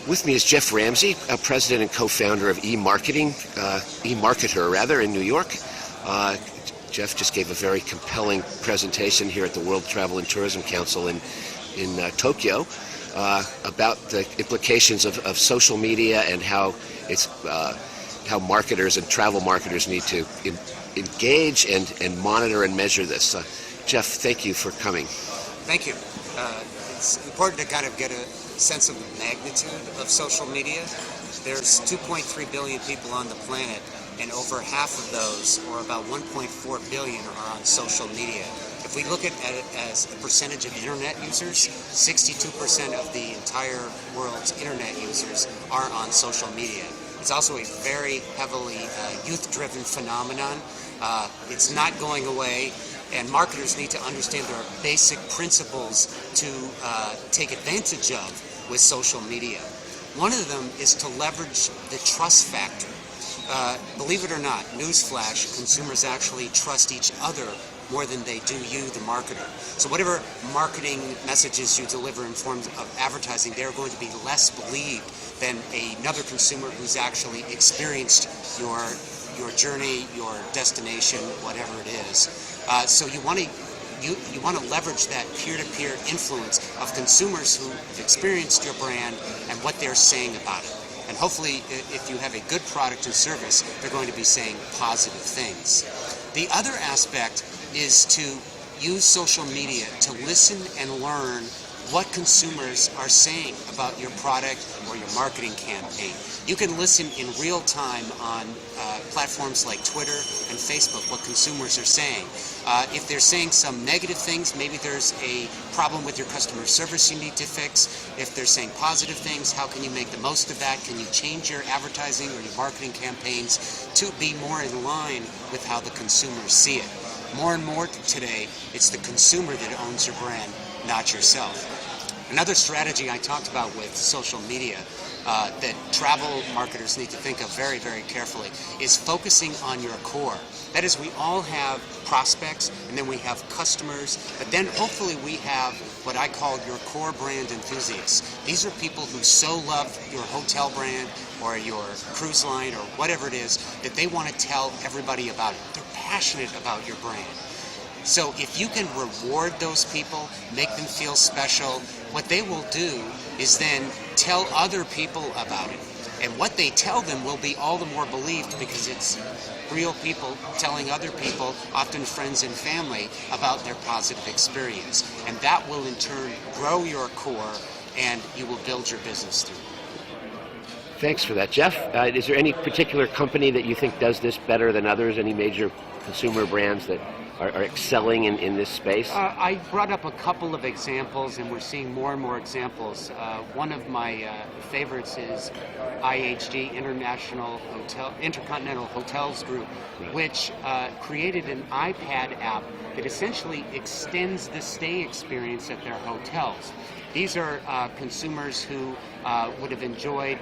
With me is Geoff Ramsey, president and co-founder of eMarketer, in New York. Geoff just gave a very compelling presentation here at the World Travel and Tourism Council in Tokyo about the implications of social media and how how marketers and travel marketers need to engage and monitor and measure this. Geoff, thank you for coming. Thank you. It's important to kind of get a sense of the magnitude of social media. There's 2.3 billion people on the planet, and over half of those, or about 1.4 billion, are on social media. If we look at it as a percentage of internet users, 62% of the entire world's internet users are on social media. It's also a very heavily youth-driven phenomenon. It's not going away, and marketers need to understand there are basic principles to take advantage of with social media. One of them is to leverage the trust factor. Believe it or not, newsflash, consumers actually trust each other more than they do you, the marketer. So whatever marketing messages you deliver in forms of advertising, they're going to be less believed than another consumer who's actually experienced your journey, your destination, whatever it is. So you want to leverage that peer-to-peer influence of consumers who have experienced your brand and what they're saying about it. And hopefully, if you have a good product and service, they're going to be saying positive things. The other aspect is to use social media to listen and learn what consumers are saying about your product or your marketing campaign. You can listen in real time on platforms like Twitter and Facebook what consumers are saying. If they're saying some negative things, maybe there's a problem with your customer service you need to fix. If they're saying positive things, how can you make the most of that? Can you change your advertising or your marketing campaigns to be more in line with how the consumers see it? More and more today, it's the consumer that owns your brand, not yourself. Another strategy I talked about with social media that travel marketers need to think of very, very carefully is focusing on your core. That is, we all have prospects, and then we have customers, but then hopefully we have what I call your core brand enthusiasts. These are people who so love your hotel brand or your cruise line or whatever it is that they want to tell everybody about it. They're passionate about your brand. So if you can reward those people, make them feel special, what they will do is then tell other people about it. And what they tell them will be all the more believed because it's real people telling other people, often friends and family, about their positive experience. And that will in turn grow your core and you will build your business through it. Thanks for that, Geoff. Is there any particular company that you think does this better than others? Any major consumer brands that are excelling in this space? I brought up a couple of examples, and we're seeing more and more examples. One of my favorites is IHG, Intercontinental Hotels Group, which created an iPad app that essentially extends the stay experience at their hotels. These are consumers who would have enjoyed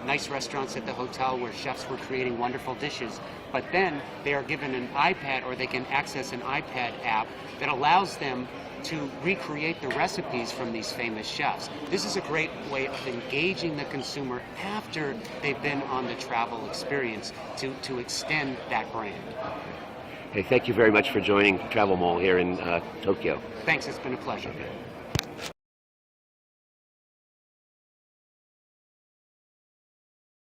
nice restaurants at the hotel where chefs were creating wonderful dishes, but then they are given an iPad, or they can access an iPad app that allows them to recreate the recipes from these famous chefs. This is a great way of engaging the consumer after they've been on the travel experience to extend that brand. Hey, thank you very much for joining Travel Mall here in Tokyo. Thanks, it's been a pleasure.